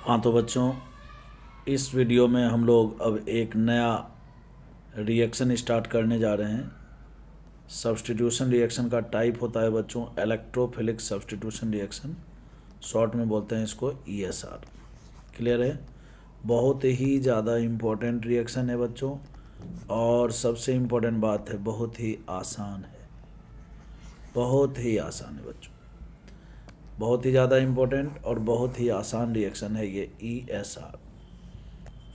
हाँ तो बच्चों, इस वीडियो में हम लोग अब एक नया रिएक्शन स्टार्ट करने जा रहे हैं। सब्स्टिट्यूशन रिएक्शन का टाइप होता है बच्चों इलेक्ट्रोफिलिक सब्स्टिट्यूशन रिएक्शन, शॉर्ट में बोलते हैं इसको ESR। क्लियर है? बहुत ही ज़्यादा इम्पोर्टेंट रिएक्शन है बच्चों, और सबसे इम्पोर्टेंट बात है बहुत ही आसान है, बहुत ही आसान है बच्चों, बहुत ही ज़्यादा इम्पोर्टेंट और बहुत ही आसान रिएक्शन है ये ESR,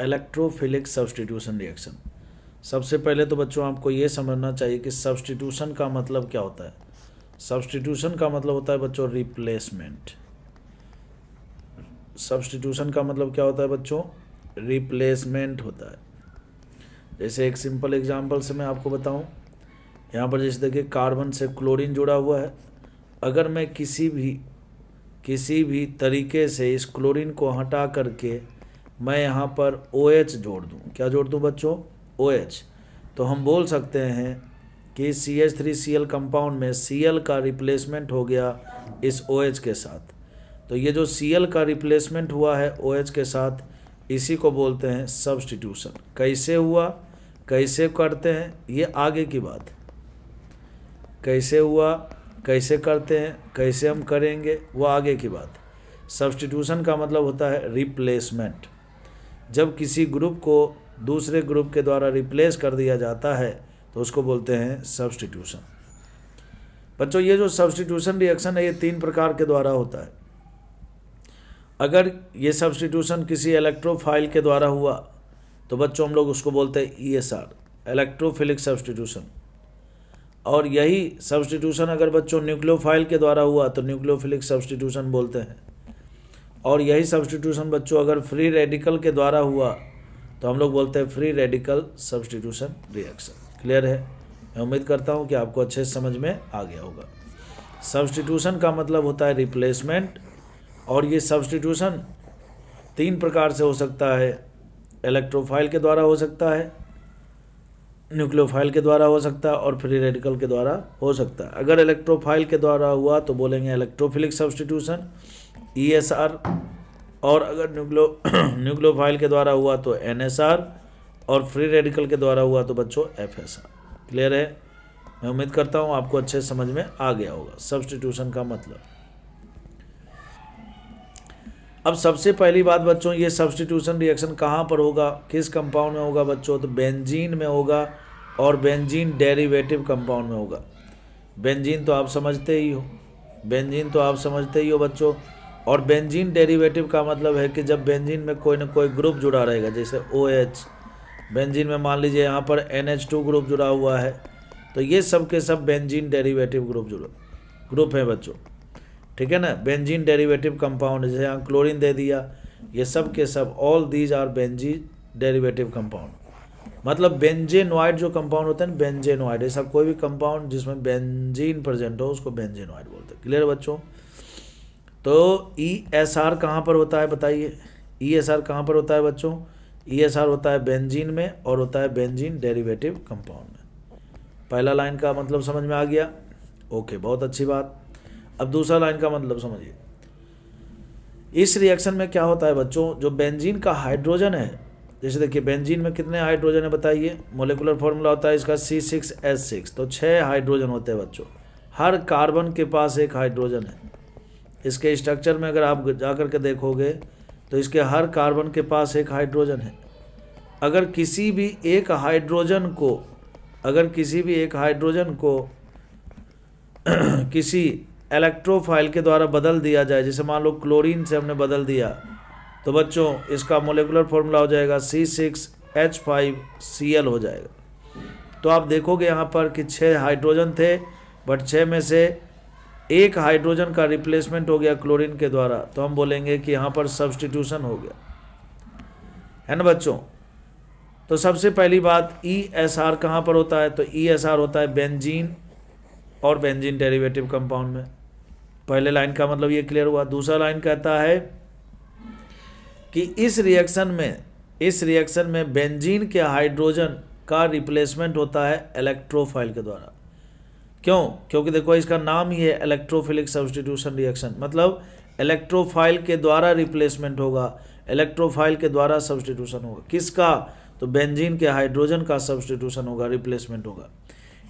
इलेक्ट्रोफिलिक सब्स्टिट्यूशन रिएक्शन। सबसे पहले तो बच्चों आपको ये समझना चाहिए कि सब्स्टिट्यूशन का मतलब क्या होता है। सब्स्टिट्यूशन का मतलब होता है बच्चों रिप्लेसमेंट। सब्स्टिट्यूशन का मतलब क्या होता है बच्चों? रिप्लेसमेंट होता है। जैसे एक सिंपल एग्जांपल से मैं आपको बताऊं, यहाँ पर जैसे देखिए कार्बन से क्लोरीन जुड़ा हुआ है। अगर मैं किसी भी तरीके से इस क्लोरीन को हटा करके मैं यहाँ पर OH जोड़ दूँ, क्या जोड़ दूँ बच्चों? OH। तो हम बोल सकते हैं कि CH3Cl कंपाउंड में Cl का रिप्लेसमेंट हो गया इस OH के साथ। तो ये जो Cl का रिप्लेसमेंट हुआ है OH के साथ, इसी को बोलते हैं सब्स्टिट्यूशन। कैसे हुआ, कैसे करते हैं, ये आगे की बात है। कैसे हुआ, कैसे करते हैं, कैसे हम करेंगे, वो आगे की बात है। सब्स्टिट्यूशन का मतलब होता है रिप्लेसमेंट। जब किसी ग्रुप को दूसरे ग्रुप के द्वारा रिप्लेस कर दिया जाता है तो उसको बोलते हैं सब्स्टिट्यूशन। बच्चों ये जो सब्स्टिट्यूशन रिएक्शन है ये 3 प्रकार के द्वारा होता है। अगर ये सब्स्टिट्यूशन किसी इलेक्ट्रोफाइल के द्वारा हुआ तो बच्चों हम लोग उसको बोलते हैं ESR, इलेक्ट्रोफिलिक सब्स्टिट्यूशन। और यही सब्स्टिट्यूशन अगर बच्चों न्यूक्लियोफाइल के द्वारा हुआ तो न्यूक्लियोफिलिक सब्स्टिट्यूशन बोलते हैं। और यही सब्स्टिट्यूशन बच्चों अगर फ्री रेडिकल के द्वारा हुआ तो हम लोग बोलते हैं free radical substitution reaction. Clear है? मैं उम्मीद करता हूँ कि आपको अच्छे से समझ में आ गया होगा। सब्स्टिट्यूशन का मतलब होता है रिप्लेसमेंट, और ये सब्स्टिट्यूशन 3 प्रकार से हो सकता है। इलेक्ट्रोफाइल के द्वारा हो सकता है, न्यूक्लियोफाइल के द्वारा हो सकता है, और फ्री रेडिकल के द्वारा हो सकता है। अगर इलेक्ट्रोफाइल के द्वारा हुआ तो बोलेंगे इलेक्ट्रोफिलिक सब्स्टिट्यूशन ESR, और अगर न्यूक्लियोफाइल के द्वारा हुआ तो NSR, और फ्री रेडिकल के द्वारा हुआ तो बच्चों FSR। क्लियर है? मैं उम्मीद करता हूँ आपको अच्छे समझ में आ गया होगा सब्स्टिट्यूशन का मतलब। अब सबसे पहली बात बच्चों, ये सब्स्टिट्यूशन रिएक्शन कहाँ पर होगा, किस कंपाउंड में होगा बच्चों? तो बेंजीन में होगा, और बेंजीन डेरिवेटिव कंपाउंड में होगा। बेंजीन तो आप समझते ही हो, बेंजीन तो आप समझते ही हो बच्चों। और बेंजीन डेरिवेटिव का मतलब है कि जब बेंजीन में कोई ना कोई ग्रुप जुड़ा रहेगा, जैसे OH, बेंजीन में मान लीजिए यहाँ पर NH2 ग्रुप जुड़ा हुआ है, तो ये सब के सब बेंजीन डेरिवेटिव ग्रुप है बच्चों। ठीक है ना? बेंजीन डेरिवेटिव कंपाउंड, जैसे यहाँ क्लोरीन दे दिया, ये सब के सब all these are benzene derivative compound. मतलब बेंजेनॉइड जो कंपाउंड होते हैं, बेंजेनॉइड, ऐसा कोई भी कंपाउंड जिसमें बेंजीन प्रेजेंट हो उसको बेंजेनॉइड बोलते हैं। क्लियर बच्चों? तो ESR कहाँ पर होता है बताइए? ESR कहाँ पर होता है बच्चों? ESR होता है बेंजीन में, और होता है बेंजीन डेरिवेटिव कंपाउंड में। पहला लाइन का मतलब समझ में आ गया? ओके, बहुत अच्छी बात। अब दूसरा लाइन का मतलब समझिए। इस रिएक्शन में क्या होता है बच्चों, जो बेंजीन का हाइड्रोजन है, जैसे देखिए बेंजीन में कितने हाइड्रोजन है बताइए? मोलिकुलर फॉर्मूला होता है इसका C6H6, तो 6 हाइड्रोजन होते हैं बच्चों। हर कार्बन के पास एक हाइड्रोजन है। इसके स्ट्रक्चर में अगर आप जा कर के देखोगे तो इसके हर कार्बन के पास एक हाइड्रोजन है। अगर किसी भी एक हाइड्रोजन को किसी इलेक्ट्रोफाइल के द्वारा बदल दिया जाए, जैसे मान लो क्लोरीन से हमने बदल दिया, तो बच्चों इसका मोलिकुलर फॉर्मूला हो जाएगा C6H5Cl हो जाएगा। तो आप देखोगे यहाँ पर कि 6 हाइड्रोजन थे, बट 6 में से एक हाइड्रोजन का रिप्लेसमेंट हो गया क्लोरीन के द्वारा, तो हम बोलेंगे कि यहाँ पर सब्स्टिट्यूशन हो गया, है ना बच्चों? तो सबसे पहली बात, ESR कहाँ पर होता है? तो ESR होता है बेंजीन और बेंजीन डेरिवेटिव कंपाउंड में। पहले लाइन का मतलब ये क्लियर हुआ। दूसरा लाइन कहता है कि इस रिएक्शन में बेंजीन के हाइड्रोजन का रिप्लेसमेंट होता है इलेक्ट्रोफाइल के द्वारा। क्यों? क्योंकि देखो इसका नाम ही है इलेक्ट्रोफिलिक सब्स्टिट्यूशन रिएक्शन, मतलब इलेक्ट्रोफाइल के द्वारा रिप्लेसमेंट होगा। इलेक्ट्रोफाइल के द्वारा सब्स्टिट्यूशन होगा। किसका? तो बेंजीन के हाइड्रोजन का सब्स्टिट्यूशन होगा, रिप्लेसमेंट होगा।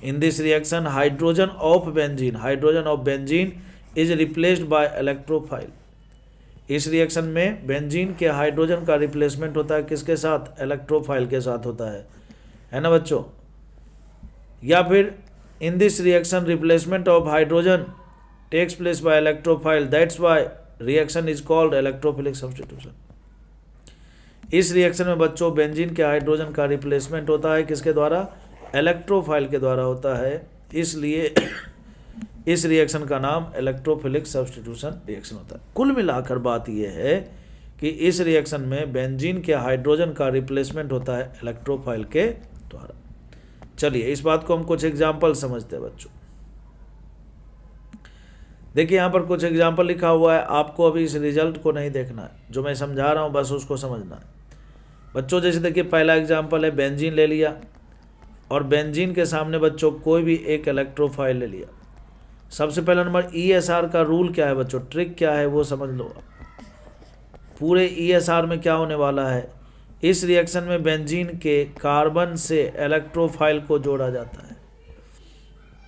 इन this reaction hydrogen of benzene is replaced by electrophile. इस रिएक्शन में बेंजीन के हाइड्रोजन का रिप्लेसमेंट होता है किसके साथ? इलेक्ट्रोफाइल के साथ होता है ना बच्चों। या फिर in this reaction replacement of hydrogen takes place by electrophile, that's why reaction is called electrophilic substitution. इस रिएक्शन में बच्चों बेंजीन के हाइड्रोजन का रिप्लेसमेंट होता है किसके द्वारा? इलेक्ट्रोफाइल के द्वारा होता है, इसलिए इस रिएक्शन का नाम इलेक्ट्रोफिलिक सब्स्टिट्यूशन रिएक्शन होता है। कुल मिलाकर बात यह है कि इस रिएक्शन में बेंजीन के हाइड्रोजन का रिप्लेसमेंट होता है इलेक्ट्रोफाइल के द्वारा। चलिए इस बात को हम कुछ एग्जाम्पल समझते हैं बच्चों। देखिए यहाँ पर कुछ एग्जाम्पल लिखा हुआ है, आपको अभी इस रिजल्ट को नहीं देखना है, जो मैं समझा रहा हूँ बस उसको समझना है बच्चों। जैसे देखिए पहला एग्जाम्पल है, बेंजीन ले लिया और बेंजीन के सामने बच्चों कोई भी एक इलेक्ट्रोफाइल ले लिया। सबसे पहला नंबर ESR का रूल क्या है बच्चों, ट्रिक क्या है वो समझ लो। पूरे ESR में क्या होने वाला है, इस रिएक्शन में बेंजीन के कार्बन से इलेक्ट्रोफाइल को जोड़ा जाता है।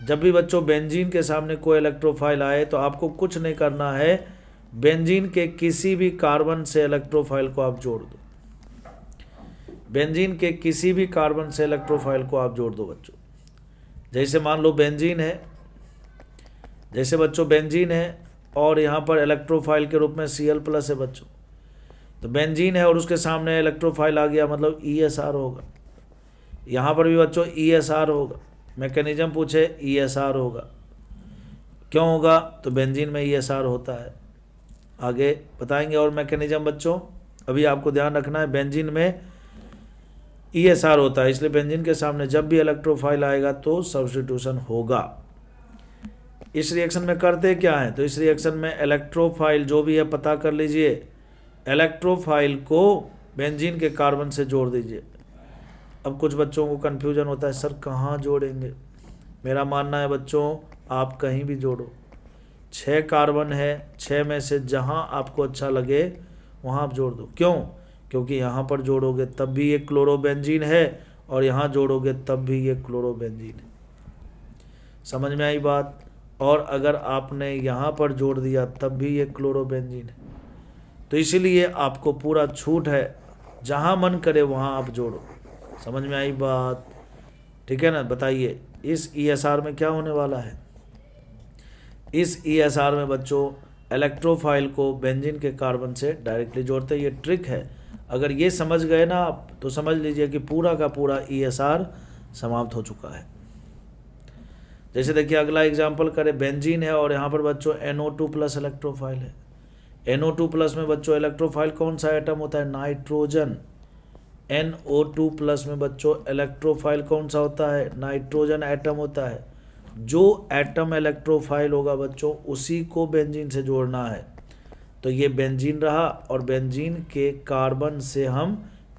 जब भी बच्चों बेंजीन के सामने कोई इलेक्ट्रोफाइल आए तो आपको कुछ नहीं करना है, बेंजीन के किसी भी कार्बन से इलेक्ट्रोफाइल को आप जोड़ दो। बेंजीन के किसी भी कार्बन से इलेक्ट्रोफाइल को आप जोड़ दो बच्चों। जैसे मान लो बेंजीन है, जैसे बच्चों बेंजीन है और यहाँ पर इलेक्ट्रोफाइल के रूप में Cl+ है बच्चों। तो बेंजीन है और उसके सामने इलेक्ट्रोफाइल आ गया, मतलब ESR होगा। यहाँ पर भी बच्चों ESR होगा। मैकेनिज्म पूछे, ESR होगा। क्यों होगा? तो बेंजीन में ESR होता है। आगे बताएंगे और मैकेनिज्म बच्चों, अभी आपको ध्यान रखना है बेंजीन में ESR होता है, इसलिए बेंजीन के सामने जब भी इलेक्ट्रोफाइल आएगा तो सब्स्टिट्यूशन होगा। इस रिएक्शन में करते क्या है, तो इस रिएक्शन में इलेक्ट्रोफाइल जो भी है पता कर लीजिए, इलेक्ट्रोफाइल को बेंजीन के कार्बन से जोड़ दीजिए। अब कुछ बच्चों को कन्फ्यूजन होता है, सर कहाँ जोड़ेंगे? मेरा मानना है बच्चों आप कहीं भी जोड़ो। 6 कार्बन है, 6 में से जहाँ आपको अच्छा लगे वहाँ आप जोड़ दो। क्यों? क्योंकि यहाँ पर जोड़ोगे तब भी ये क्लोरोबेंजीन है और यहाँ जोड़ोगे तब भी ये क्लोरोबेंजीन है। समझ में आई बात? और अगर आपने यहाँ पर जोड़ दिया तब भी ये क्लोरोबेंजीन है। तो इसीलिए आपको पूरा छूट है, जहाँ मन करे वहाँ आप जोड़ो। समझ में आई बात? ठीक है ना? बताइए इस ESR में क्या होने वाला है। इस ESR में बच्चों इलेक्ट्रोफाइल को बेंजीन के कार्बन से डायरेक्टली जोड़ते हैं। ये ट्रिक है, अगर ये समझ गए ना आप तो समझ लीजिए कि पूरा का पूरा ESR समाप्त हो चुका है। जैसे देखिए अगला एग्जाम्पल करें, बेंजीन है और यहाँ पर बच्चों NO2+ इलेक्ट्रोफाइल है। NO2+ में बच्चों इलेक्ट्रोफाइल कौन सा एटम होता है? नाइट्रोजन। NO2+ में बच्चों इलेक्ट्रोफाइल कौन सा होता है? नाइट्रोजन एटम होता है। जो एटम इलेक्ट्रोफाइल होगा बच्चों उसी को बेंजीन से जोड़ना है। तो ये बेंजीन रहा और बेंजीन के कार्बन से हम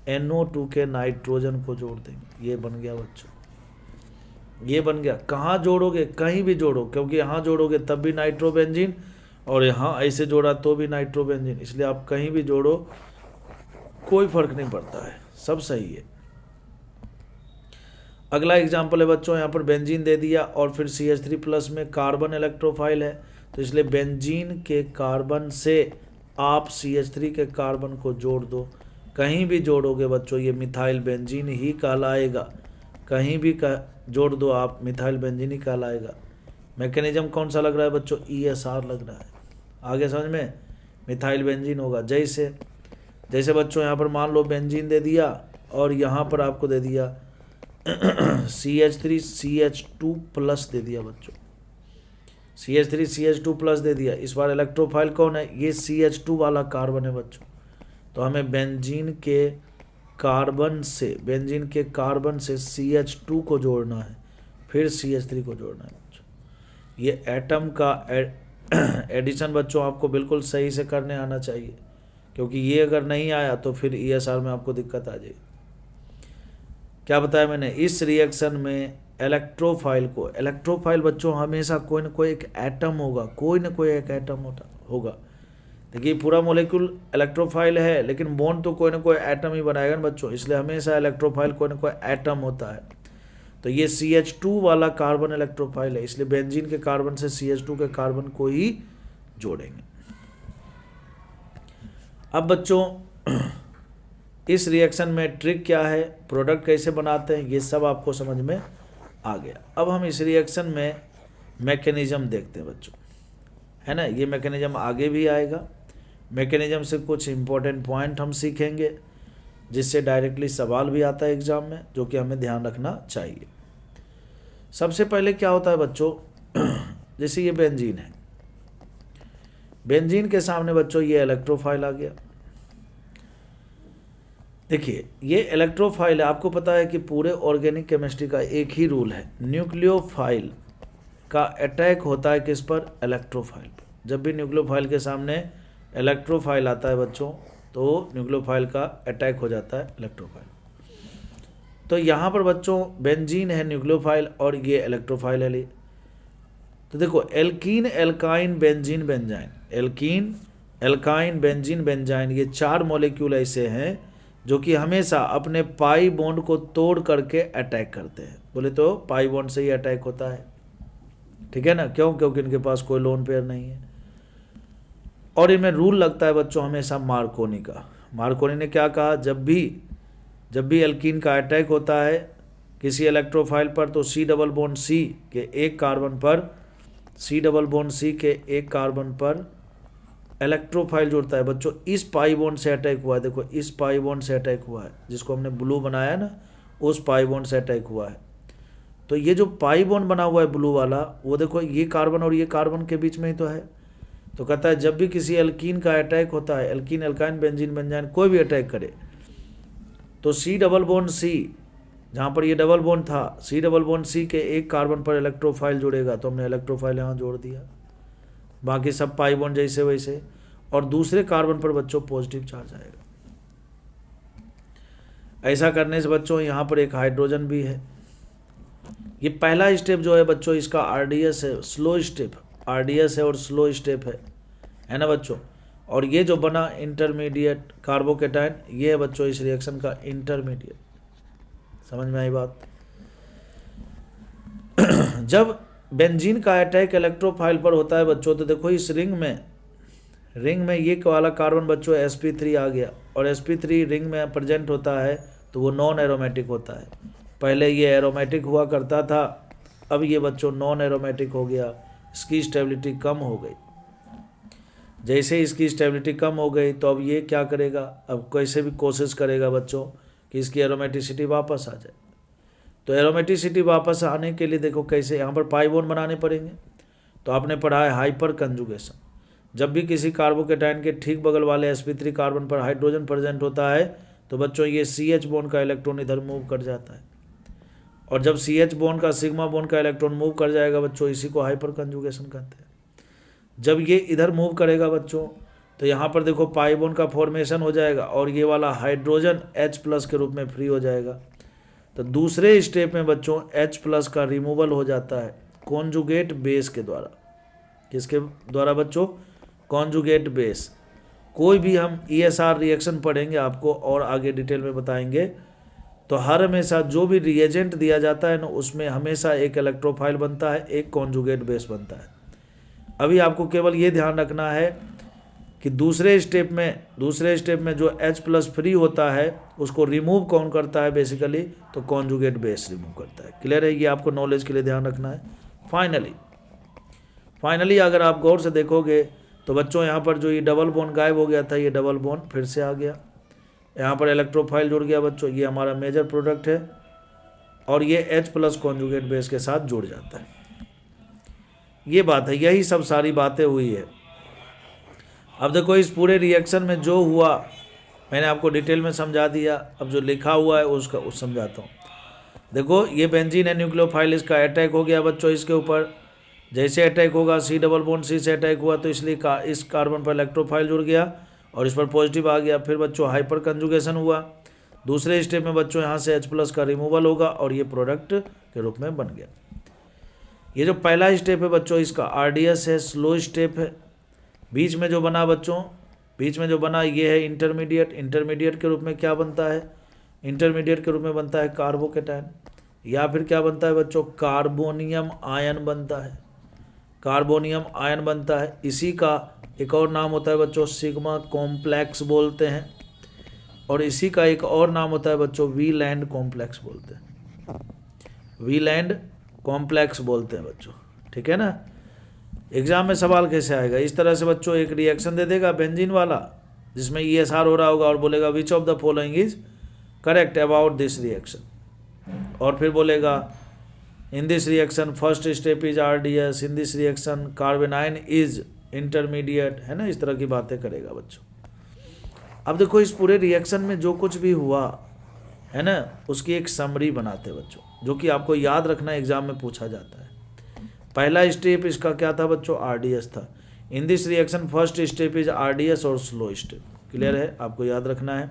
NO2 के नाइट्रोजन को जोड़ देंगे। ये बन गया बच्चों, ये बन गया। कहाँ जोड़ोगे? कहीं भी जोड़ो, क्योंकि यहाँ जोड़ोगे तब भी नाइट्रोबेंजीन और यहाँ ऐसे जोड़ा तो भी नाइट्रोबेंजीन, इसलिए आप कहीं भी जोड़ो कोई फर्क नहीं पड़ता है, सब सही है। अगला एग्जाम्पल है बच्चों, यहाँ पर बेंजीन दे दिया और फिर CH3+ में कार्बन इलेक्ट्रोफाइल है, तो इसलिए बेंजीन के कार्बन से आप CH3 के कार्बन को जोड़ दो। कहीं भी जोड़ोगे बच्चों ये मिथाइल बेंजीन ही कहलाएगा। कहीं भी जोड़ दो आप, मिथाइल बेंजीन ही कहलाएगा। मैकेनिज्म कौन सा लग रहा है बच्चों? ESR लग रहा है। आगे समझ में? मिथाइल बेंजीन होगा। जैसे बच्चों यहाँ पर मान लो बेंजीन दे दिया और यहाँ पर आपको दे दिया CH3 CH2+ दे दिया बच्चों। CH3 CH2+ दे दिया। इस बार इलेक्ट्रोफाइल कौन है? ये CH2 वाला कार्बन है बच्चों। तो हमें बेंजीन के कार्बन से CH2 को जोड़ना है, फिर CH3 को जोड़ना है बच्चों। ये एटम का एडिशन बच्चों आपको बिल्कुल सही से करने आना चाहिए, क्योंकि ये अगर नहीं आया तो फिर ESR में आपको दिक्कत आ जाएगी। क्या बताया मैंने? इस रिएक्शन में इलेक्ट्रोफाइल बच्चों हमेशा कोई ना कोई एक एटम होगा, कोई ना कोई एक एटम होगा। देखिए पूरा मोलिक्यूल इलेक्ट्रोफाइल है, लेकिन बॉन्ड तो कोई ना कोई एटम ही बनाएगा ना बच्चों, इसलिए हमेशा इलेक्ट्रोफाइल कोई ना कोई एटम होता है। तो ये CH2 वाला कार्बन इलेक्ट्रोफाइल है, इसलिए बेंजीन के कार्बन से CH2 के कार्बन को ही जोड़ेंगे। अब बच्चों इस रिएक्शन में ट्रिक क्या है, प्रोडक्ट कैसे बनाते हैं, ये सब आपको समझ में आ गया। अब हम इस रिएक्शन में मैकेनिज्म देखते हैं बच्चों, है ना। ये मैकेनिज्म आगे भी आएगा, मैकेनिज्म से कुछ इम्पोर्टेंट पॉइंट हम सीखेंगे जिससे डायरेक्टली सवाल भी आता है एग्जाम में, जो कि हमें ध्यान रखना चाहिए। सबसे पहले क्या होता है बच्चों, जैसे ये बेंजीन है, बेंजीन के सामने बच्चों ये इलेक्ट्रोफाइल आ गया। देखिए ये इलेक्ट्रोफाइल है, आपको पता है कि पूरे ऑर्गेनिक केमिस्ट्री का एक ही रूल है, न्यूक्लियोफाइल का अटैक होता है किस पर, इलेक्ट्रोफाइल पर। जब भी न्यूक्लियोफाइल के सामने इलेक्ट्रोफाइल आता है बच्चों, तो न्यूक्लियोफाइल का अटैक हो जाता है इलेक्ट्रोफाइल। तो यहाँ पर बच्चों बेंजीन है न्यूक्लियोफाइल और ये इलेक्ट्रोफाइल है। तो देखो alkene alkyne benzene benzene, alkene alkyne benzene benzene, ये 4 मॉलिक्यूल ऐसे हैं जो कि हमेशा अपने पाई बॉन्ड को तोड़ करके अटैक करते हैं। बोले तो पाई बॉन्ड से ही अटैक होता है, ठीक है ना, क्यों, क्योंकि इनके पास कोई लोन पेयर नहीं है। और इनमें रूल लगता है बच्चों हमेशा मार्कोनी का। मार्कोनी ने क्या कहा, जब भी एल्कीन का अटैक होता है किसी इलेक्ट्रोफाइल पर, तो C डबल बॉन्ड C के एक कार्बन पर, C डबल बॉन्ड C के एक कार्बन पर इलेक्ट्रोफाइल जुड़ता है बच्चों। इस पाई बॉन्ड से अटैक हुआ है, देखो इस पाई बॉन्ड से अटैक हुआ है, जिसको हमने ब्लू बनाया ना, उस पाई बॉन्ड से अटैक हुआ है। तो ये जो पाई बॉन्ड बना हुआ है ब्लू वाला, वो देखो ये कार्बन और ये कार्बन के बीच में ही तो है। तो कहता है जब भी किसी एल्कीन का अटैक होता है, एल्कीन एल्काइन बेंजीन बेंजाइन कोई भी अटैक करे, तो C डबल बॉन्ड C, जहाँ पर ये डबल बॉन्ड था, C डबल बॉन्ड C के एक कार्बन पर इलेक्ट्रोफाइल जुड़ेगा। तो हमने इलेक्ट्रोफाइल यहाँ जोड़ दिया, बाकी सब पाई बॉन्ड जैसे वैसे, और दूसरे कार्बन पर बच्चों पॉजिटिव चार्ज आएगा। ऐसा करने से बच्चों यहाँ पर एक हाइड्रोजन भी है। ये पहला स्टेप जो है बच्चों इसका RDS है, स्लो स्टेप, RDS है और स्लो स्टेप है ना बच्चों। और ये जो बना इंटरमीडिएट कार्बोकेटाइन, ये है बच्चों इस रिएक्शन का इंटरमीडिएट। समझ में आई बात। जब बेंजीन का अटैक इलेक्ट्रोफाइल पर होता है बच्चों, तो देखो इस रिंग में ये वाला कार्बन बच्चों sp3 आ गया, और sp3 रिंग में प्रेजेंट होता है तो वो नॉन एरोमेटिक होता है। पहले ये एरोमेटिक हुआ करता था, अब ये बच्चों नॉन एरोमेटिक हो गया, इसकी स्टेबिलिटी कम हो गई। जैसे इसकी स्टेबिलिटी कम हो गई तो अब ये क्या करेगा, अब कैसे भी कोशिश करेगा बच्चों कि इसकी एरोमेटिसिटी वापस आ जाए। तो एरोमेटिसिटी वापस आने के लिए देखो कैसे, यहाँ पर पाई बॉन्ड बनाने पड़ेंगे। तो आपने पढ़ा है हाइपर कंजुगेशन, जब भी किसी कार्बोकेटाइन के ठीक बगल वाले sp3 कार्बन पर हाइड्रोजन प्रेजेंट होता है, तो बच्चों ये CH बॉन्ड का इलेक्ट्रॉन इधर मूव कर जाता है। और जब CH बॉन्ड का सिग्मा बॉन्ड का इलेक्ट्रॉन मूव कर जाएगा बच्चों, इसी को हाइपर कंजुगेशन कहते हैं। जब ये इधर मूव करेगा बच्चों, तो यहाँ पर देखो पाई बॉन्ड का फॉर्मेशन हो जाएगा, और ये वाला हाइड्रोजन H+ के रूप में फ्री हो जाएगा। तो दूसरे स्टेप में बच्चों H+ का रिमूवल हो जाता है कॉन्जुगेट बेस के द्वारा। किसके द्वारा बच्चों, कॉन्जुगेट बेस। कोई भी हम ESR रिएक्शन पढ़ेंगे आपको और आगे डिटेल में बताएंगे, तो हर हमेशा जो भी रिएजेंट दिया जाता है ना, उसमें हमेशा एक इलेक्ट्रोफाइल बनता है, एक कॉन्जुगेट बेस बनता है। अभी आपको केवल ये ध्यान रखना है कि दूसरे स्टेप में जो H+ फ्री होता है उसको रिमूव कौन करता है बेसिकली, तो कॉन्जुगेट बेस रिमूव करता है। क्लियर है, ये आपको नॉलेज के लिए ध्यान रखना है। फाइनली अगर आप गौर से देखोगे तो बच्चों यहाँ पर जो ये डबल बॉन्ड गायब हो गया था, ये डबल बॉन्ड फिर से आ गया, यहाँ पर इलेक्ट्रोफाइल जुड़ गया बच्चों। ये हमारा मेजर प्रोडक्ट है, और ये H+ कॉन्जुगेट बेस के साथ जुड़ जाता है। ये बात है, यही सब सारी बातें हुई है। अब देखो इस पूरे रिएक्शन में जो हुआ मैंने आपको डिटेल में समझा दिया। अब जो लिखा हुआ है उसका समझाता हूँ। देखो ये बेंजीन है न्यूक्लियोफाइल, इसका अटैक हो गया बच्चों इसके ऊपर। जैसे अटैक होगा C डबल बॉन्ड C से अटैक हुआ, तो इसलिए इस कार्बन पर इलेक्ट्रोफाइल जुड़ गया और इस पर पॉजिटिव आ गया। फिर बच्चों हाइपर कंजुगेशन हुआ। दूसरे स्टेप में बच्चों यहाँ से H+ का रिमूवल होगा और ये प्रोडक्ट के रूप में बन गया। ये जो पहला स्टेप है बच्चों इसका RDS है, स्लो स्टेप है। बीच में जो बना बच्चों बीच में जो बना ये है इंटरमीडिएट। इंटरमीडिएट के रूप में क्या बनता है? इंटरमीडिएट के रूप में बनता है कार्बोकेटायन, या फिर क्या बनता है बच्चों? कार्बोनियम आयन बनता है। कार्बोनियम आयन बनता है। इसी का एक और नाम होता है बच्चों सिग्मा कॉम्प्लेक्स बोलते हैं, और इसी का एक और नाम होता है बच्चों वीलैंड कॉम्प्लेक्स बोलते हैं। वीलैंड कॉम्प्लेक्स बोलते हैं बच्चों, ठीक है ना। एग्जाम में सवाल कैसे आएगा? इस तरह से बच्चों एक रिएक्शन दे देगा बेंजीन वाला जिसमें ESR हो रहा होगा, और बोलेगा which of the following is correct about this reaction, और फिर बोलेगा इन this reaction first step is RDS, in this reaction कार्बेनाइन is intermediate, है ना। इस तरह की बातें करेगा बच्चों। अब देखो इस पूरे रिएक्शन में जो कुछ भी हुआ है ना, उसकी एक समरी बनाते बच्चों, जो कि आपको याद रखना एग्जाम में पूछा जाता है। पहला स्टेप इसका क्या था बच्चों? RDS था। इन this reaction first step is RDS और स्लो स्टेप, क्लियर है, आपको याद रखना है।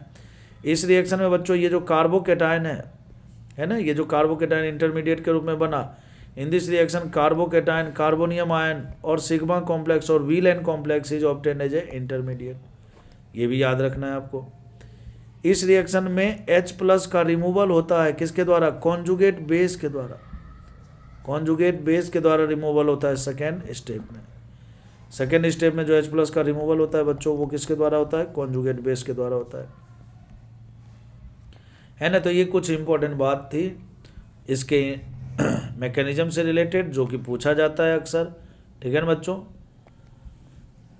इस रिएक्शन में बच्चों ये जो कार्बोकेटायन है ना, ये जो कार्बोकेटायन इंटरमीडिएट के रूप में बना, in this reaction carbocation, carbonium ion और सिग्मा कॉम्प्लेक्स और Wheland complex is obtained as a intermediate, ये भी याद रखना है आपको। इस रिएक्शन में H+ का रिमूवल होता है किसके द्वारा? कॉन्जुगेट बेस के द्वारा। कॉन्जुगेट बेस के द्वारा रिमूवल होता है सेकेंड स्टेप में। सेकेंड स्टेप में जो H+ का रिमूवल होता है बच्चों वो किसके द्वारा होता है? कॉन्जुगेट बेस के द्वारा होता है ना। तो ये कुछ इंपॉर्टेंट बात थी इसके मैकेनिज्म से रिलेटेड, जो कि पूछा जाता है अक्सर, ठीक है ना बच्चों।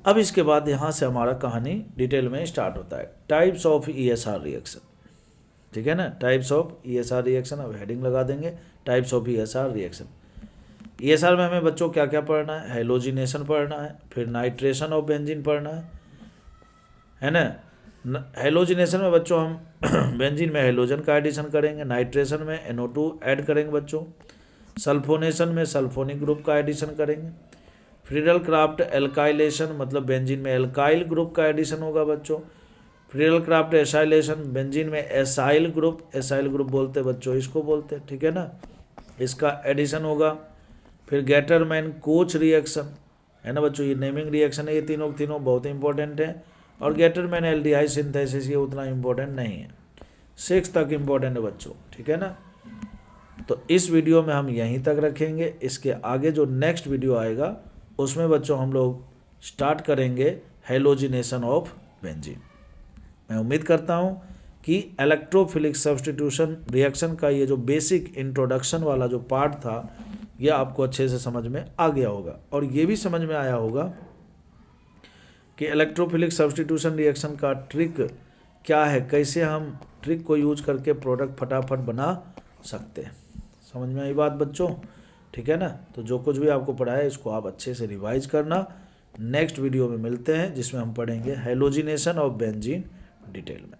अब इसके बाद यहाँ से हमारा कहानी डिटेल में स्टार्ट होता है। टाइप्स ऑफ ESR रिएक्शन, ठीक है ना। टाइप्स ऑफ ESR रिएक्शन, अब हेडिंग लगा देंगे types of ESR reaction. ESR में हमें बच्चों क्या क्या पढ़ना है? हेलोजिनेशन पढ़ना है, फिर नाइट्रेशन ऑफ बेंजीन पढ़ना है ना। हेलोजिनेशन में बच्चों हम बेंजीन में हेलोजन का एडिशन करेंगे, नाइट्रेशन में NO2 ऐड करेंगे बच्चों, सल्फोनेशन में सल्फोनिक ग्रुप का एडिशन करेंगे, फ्रीडल क्राफ्ट एल्काइलेशन मतलब बेंजीन में एल्काइल ग्रुप का एडिशन होगा बच्चों, फ्रीडल क्राफ्ट एसाइलेशन बेंजीन में एसाइल ग्रुप बोलते बच्चों इसको बोलते, ठीक है ना, इसका एडिशन होगा। फिर गेटरमैन कोच रिएक्शन है ना बच्चों, ये नेमिंग रिएक्शन है, ये तीनों बहुत इंपॉर्टेंट है। और गेटरमैन एल्डिहाइड सिंथेसिस ये उतना इंपॉर्टेंट नहीं है, 6 तक इंपॉर्टेंट है बच्चों, ठीक है ना। तो इस वीडियो में हम यहीं तक रखेंगे। इसके आगे जो नेक्स्ट वीडियो आएगा उसमें बच्चों हम लोग स्टार्ट करेंगे हेलोजिनेशन ऑफ बेंजीन। मैं उम्मीद करता हूं कि इलेक्ट्रोफिलिक सब्स्टिट्यूशन रिएक्शन का ये जो बेसिक इंट्रोडक्शन वाला जो पार्ट था ये आपको अच्छे से समझ में आ गया होगा, और ये भी समझ में आया होगा कि इलेक्ट्रोफिलिक सब्स्टिट्यूशन रिएक्शन का ट्रिक क्या है, कैसे हम ट्रिक को यूज करके प्रोडक्ट फटाफट बना सकते हैं। समझ में आई बात बच्चों, ठीक है ना। तो जो कुछ भी आपको पढ़ाया इसको आप अच्छे से रिवाइज करना। नेक्स्ट वीडियो में मिलते हैं जिसमें हम पढ़ेंगे हेलोजिनेशन ऑफ बेंजीन डिटेल में।